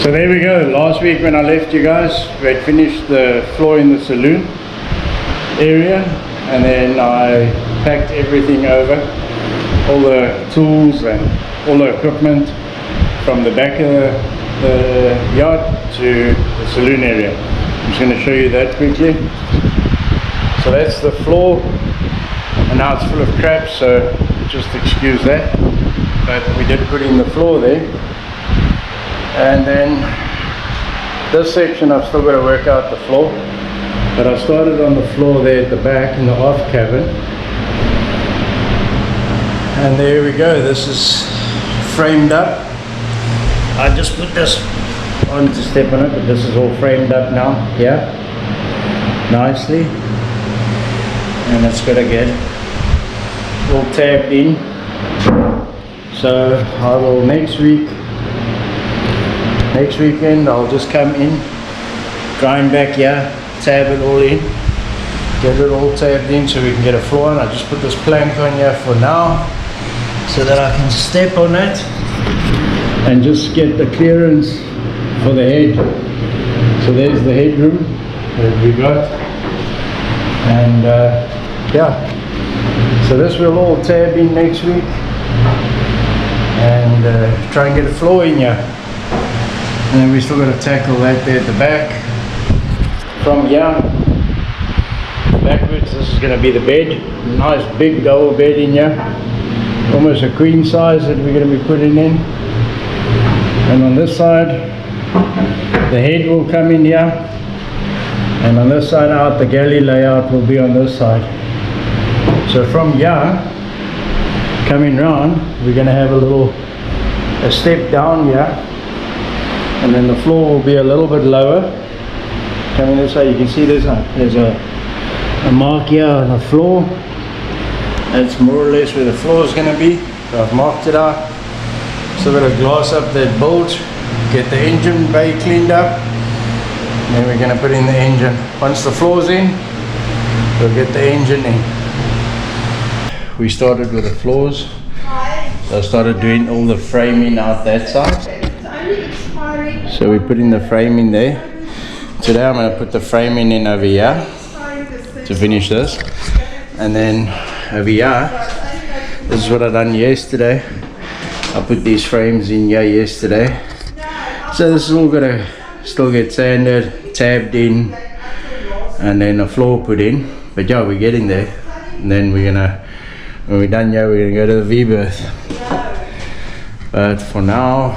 So there we go. Last week when I left you guys, we had finished the floor in the saloon area, and then I packed everything over, all the tools and all the equipment from the back of the yard to the saloon area. I'm just going to show you that quickly. So that's the floor, and now it's full of crap, so just excuse that, but we did put in the floor there. And then this section I've still got to work out the floor, but I started on the floor there at the back in the aft cabin, and there we go. This is framed up. I just put this on to step on it, but this is all framed up now here nicely, and it's got to get all tabbed in. So I will next weekend I'll just come in, grind back here, tab it all in, get it all tabbed in so we can get a floor on. I just put this plank on here for now so that I can step on it and just get the clearance for the head. So there's the headroom that we got, and yeah, so this will all tab in next week and try and get a floor in here. And then we still got to tackle that there at the back. From here backwards, this is going to be the bed. Nice big double bed in here, almost a queen size that we're going to be putting in. And on this side the head will come in here, and on this side out the galley layout will be on this side. So from here coming round, we're going to have a step down here, and then the floor will be a little bit lower. Coming this way, you can see there's a mark here on the floor. That's more or less where the floor is going to be. So I've marked it out. Still got to glass up that bolt, get the engine bay cleaned up, and then we're going to put in the engine. Once the floor's in, we'll get the engine in. We started with the floors, so I started doing all the framing out that side. So we put in the frame in there. Today I'm going to put the framing in over here to finish this, and then over here, this is what I done yesterday. I put these frames in here yesterday, so this is all going to still get sanded, tabbed in, and then a floor put in. But yeah, we're getting there, and then we're gonna, when we're done here, we're gonna go to the V-berth. But for now,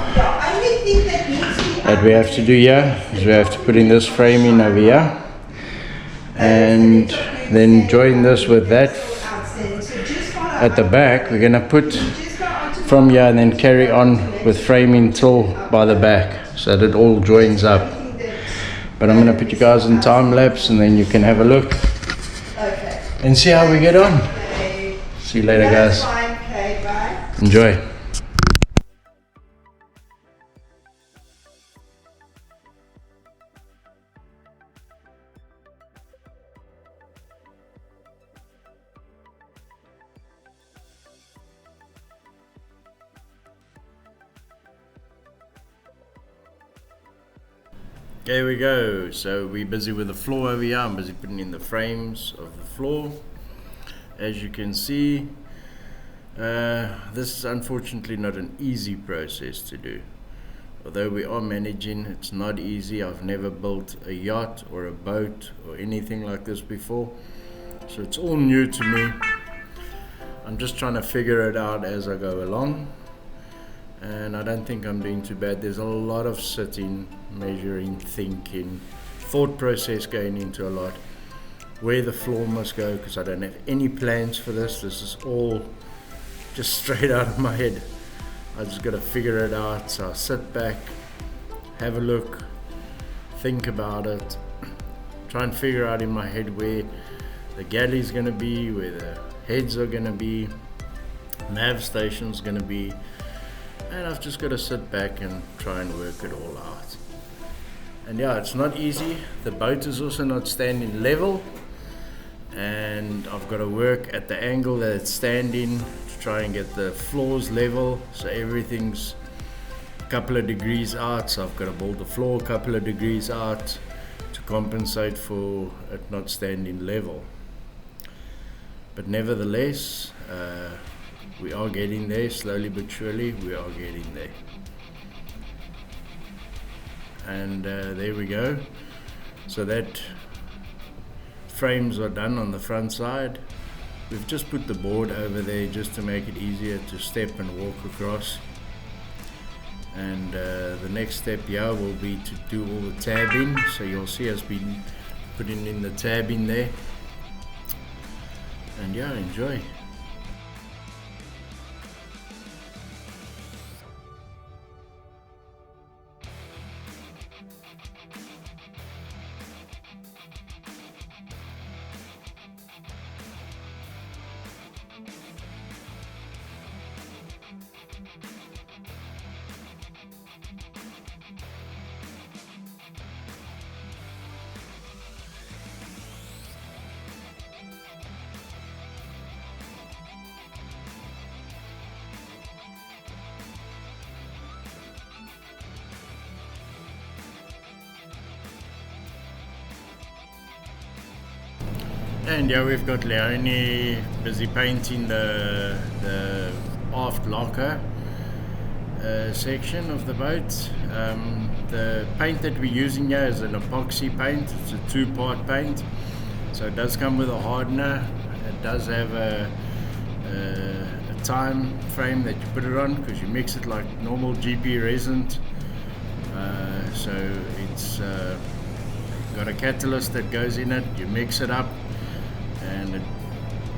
what we have to do here is we have to put in this frame in over here, and then join this with that at the back. We're gonna put from here and then carry on with framing till by the back, so that it all joins up. But I'm gonna put you guys in time lapse, and then you can have a look and see how we get on. See you later, guys. Enjoy. There we go. So we're busy with the floor over here. I'm busy putting in the frames of the floor. As you can see, this is unfortunately not an easy process to do. Although we are managing, it's not easy. I've never built a yacht or a boat or anything like this before, so it's all new to me. I'm just trying to figure it out as I go along, and I don't think I'm doing too bad. There's a lot of sitting, measuring, thinking, thought process going into a lot. Where the floor must go, because I don't have any plans for this. This is all just straight out of my head. I just got to figure it out. So I sit back, have a look, think about it, try and figure out in my head where the galley's going to be, where the heads are going to be, nav station's going to be, and I've just got to sit back and try and work it all out. And yeah, it's not easy. The boat is also not standing level, and I've got to work at the angle that it's standing to try and get the floors level, so everything's couple of degrees out, so I've got to build the floor a couple of degrees out to compensate for it not standing level. But nevertheless, we are getting there, slowly but surely we are getting there. And there we go. So that frames are done on the front side. We've just put the board over there just to make it easier to step and walk across. And the next step here will be to do all the tabbing. So you'll see us been putting in the tabbing there. And yeah, enjoy. And yeah, we've got Leonie busy painting the aft locker section of the boat. The paint that we're using here is an epoxy paint. It's a two-part paint, so it does come with a hardener. It does have a time frame that you put it on, because you mix it like normal GP resin. So it's got a catalyst that goes in it. You mix it up and it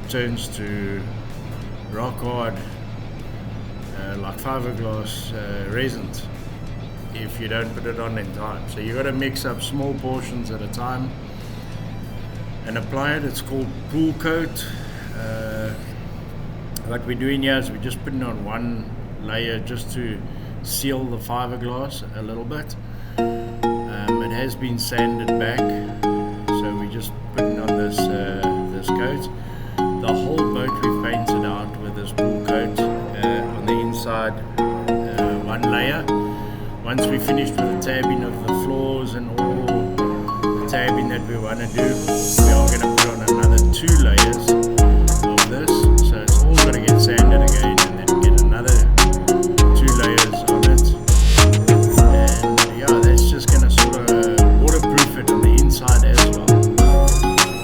turns to rock hard, like fiberglass resin, if you don't put it on in time. So you got to mix up small portions at a time and apply it. It's called pool coat. What we're doing here is we're just putting on one layer just to seal the fiberglass a little bit. It has been sanded back, so we're just putting on this coat. The whole boat we've painted out with this pool coat on the inside, one layer. Once we finished with the tabbing of the floors and all the tabbing that we want to do, we are going to put on another 2 layers of this. So it's all going to get sanded again, and then get another 2 layers on it. And yeah, that's just going to sort of waterproof it on the inside as well.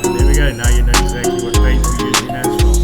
And there we go, now you know exactly what paint we're using as well.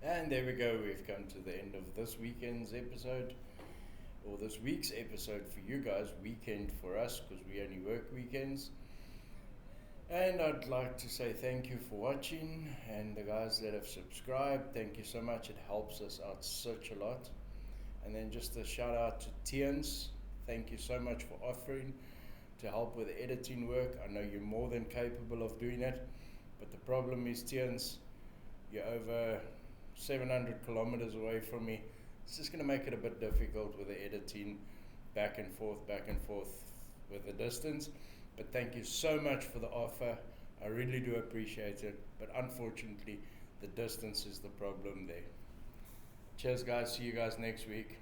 And there we go, we've come to the end of this weekend's episode, or this week's episode for you guys, weekend for us, because we only work weekends. And I'd like to say thank you for watching, and the guys that have subscribed, thank you so much, it helps us out such a lot. And then just a shout out to Tians, thank you so much for offering to help with the editing work. I know you're more than capable of doing it, but the problem is, Tians, you're over 700 kilometers away from me. It's just going to make it a bit difficult with the editing, back and forth with the distance. But thank you so much for the offer. I really do appreciate it, but unfortunately the distance is the problem there. Cheers guys, see you guys next week.